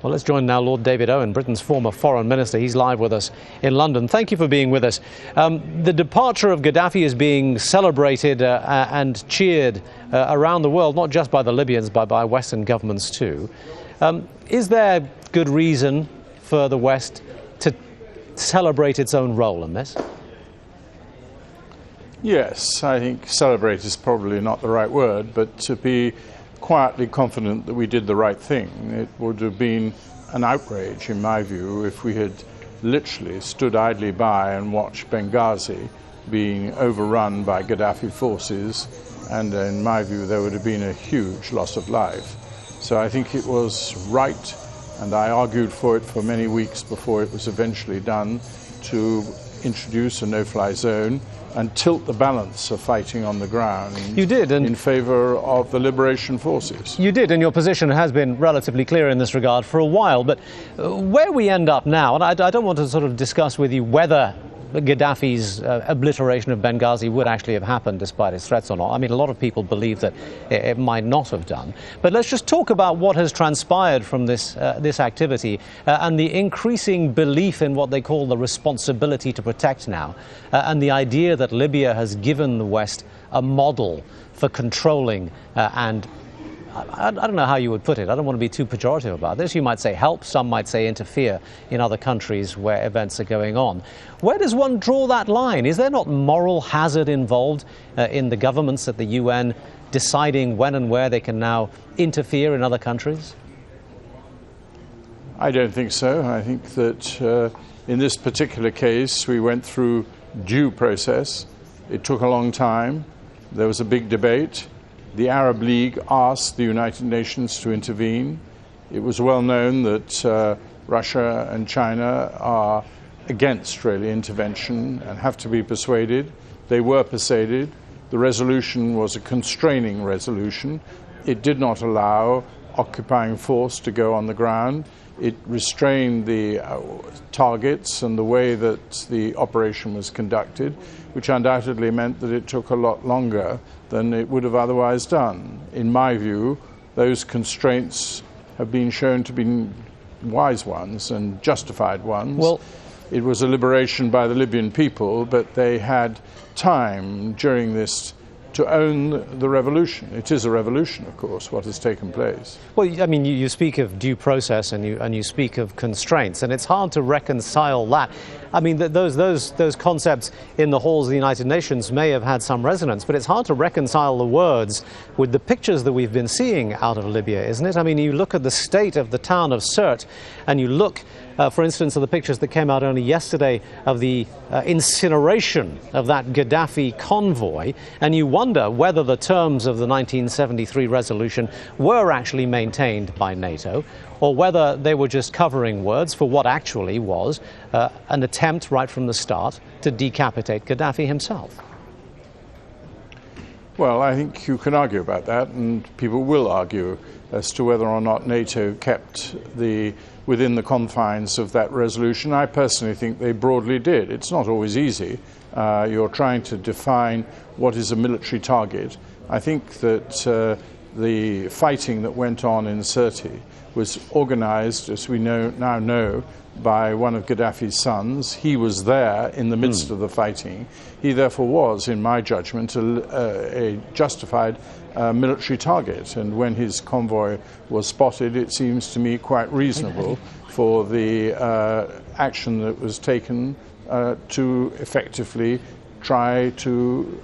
Well, let's join now Lord David Owen, Britain's former foreign minister. He's live with us in London. Thank you for being with us. The departure of Gaddafi is being celebrated and cheered around the world, not just by the Libyans, but by Western governments too. Is there good reason for the West to celebrate its own role in this? Yes, I think celebrate is probably not the right word, but to be quietly confident that we did the right thing. It would have been an outrage, in my view, if we had literally stood idly by and watched Benghazi being overrun by Gaddafi forces, and in my view there would have been a huge loss of life. So I think it was right, and I argued for it for many weeks before it was eventually done, to introduce a no-fly zone and tilt the balance of fighting on the ground. You did, in favour of the liberation forces. You did, and your position has been relatively clear in this regard for a while. But where we end up now, and I don't want to sort of discuss with you whether Gaddafi's obliteration of Benghazi would actually have happened despite his threats or not. I mean, a lot of people believe that it might not have done. But let's just talk about what has transpired from this activity and the increasing belief in what they call the responsibility to protect now, and the idea that Libya has given the West a model for controlling and I don't know how you would put it. I don't want to be too pejorative about this. You might say help, some might say interfere in other countries where events are going on. Where does one draw that line? Is there not moral hazard involved in the governments at the UN deciding when and where they can now interfere in other countries? I don't think so. I think that in this particular case we went through due process. It took a long time. There was a big debate. The Arab League asked the United Nations to intervene. It was well known that Russia and China are against Israeli intervention and have to be persuaded. They were persuaded. The resolution was a constraining resolution. It did not allow occupying force to go on the ground. It restrained the targets and the way that the operation was conducted, which undoubtedly meant that it took a lot longer than it would have otherwise done. In my view, those constraints have been shown to be wise ones and justified ones. Well, it was a liberation by the Libyan people, but they had time during this to own the revolution. It is a revolution, of course, what has taken place. Well, I mean, you speak of due process and you speak of constraints, and it's hard to reconcile that. I mean, those concepts in the halls of the United Nations may have had some resonance, but it's hard to reconcile the words with the pictures that we've been seeing out of Libya, isn't it? I mean, you look at the state of the town of Sirte, and you look, for instance, at the pictures that came out only yesterday of the incineration of that Gaddafi convoy, and you wonder whether the terms of the 1973 resolution were actually maintained by NATO, or whether they were just covering words for what actually was an attempt right from the start to decapitate Gaddafi himself. Well, I think you can argue about that, and people will argue as to whether or not NATO kept within the confines of that resolution. I personally think they broadly did. It's not always easy. You're trying to define what is a military target. I think that the fighting that went on in Sirte was organized, as we now know, by one of Gaddafi's sons. He was there in the midst of the fighting. He therefore was, in my judgment, a justified military target. And when his convoy was spotted, it seems to me quite reasonable for the action that was taken to effectively try to,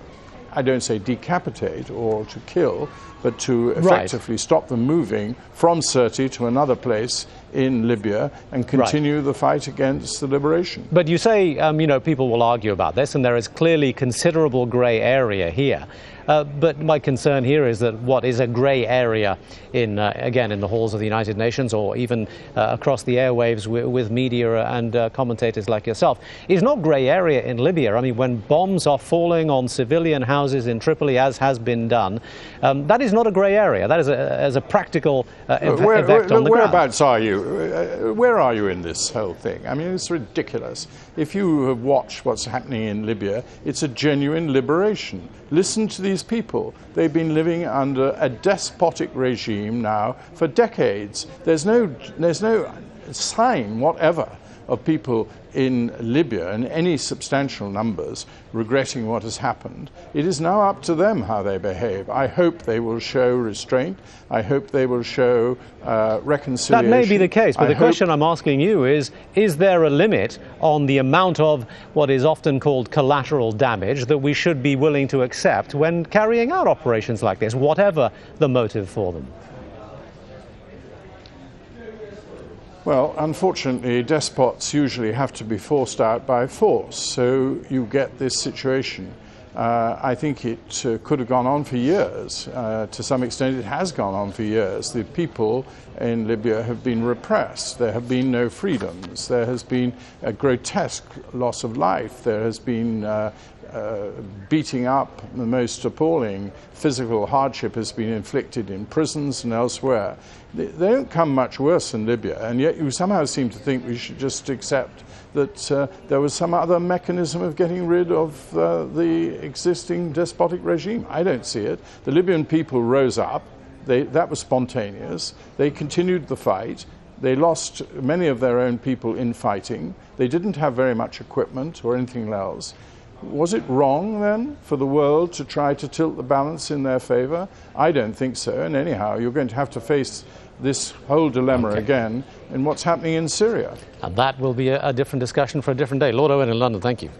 I don't say decapitate or to kill, but to effectively stop them moving from Sirte to another place in Libya and continue the fight against the liberation. But you say, you know, people will argue about this, and there is clearly considerable grey area here. But my concern here is that what is a grey area again, in the halls of the United Nations or even across the airwaves with media and commentators like yourself is not grey area in Libya. I mean, when bombs are falling on civilian houses in Tripoli, as has been done, that is is not a grey area. That is a practical effect on the ground. Whereabouts are you? Where are you in this whole thing? I mean, it's ridiculous. If you have watched what's happening in Libya, it's a genuine liberation. Listen to these people. They've been living under a despotic regime now for decades. There's no sign whatever of people in Libya in any substantial numbers regretting what has happened. It is now up to them how they behave. I hope they will show restraint. I hope they will show reconciliation. That may be the case, but the question I'm asking you is there a limit on the amount of what is often called collateral damage that we should be willing to accept when carrying out operations like this, whatever the motive for them? Well, unfortunately, despots usually have to be forced out by force, so you get this situation. I think it could have gone on for years. To some extent, it has gone on for years. The people in Libya have been repressed. There have been no freedoms. There has been a grotesque loss of life. There has been beating up. The most appalling physical hardship has been inflicted in prisons and elsewhere. They don't come much worse than Libya, and yet you somehow seem to think we should just accept that there was some other mechanism of getting rid of the existing despotic regime. I don't see it. The Libyan people rose up. That was spontaneous. They continued the fight. They lost many of their own people in fighting. They didn't have very much equipment or anything else. Was it wrong then for the world to try to tilt the balance in their favor? I don't think so. And anyhow, you're going to have to face this whole dilemma again in what's happening in Syria. And that will be a different discussion for a different day. Lord Owen in London, thank you.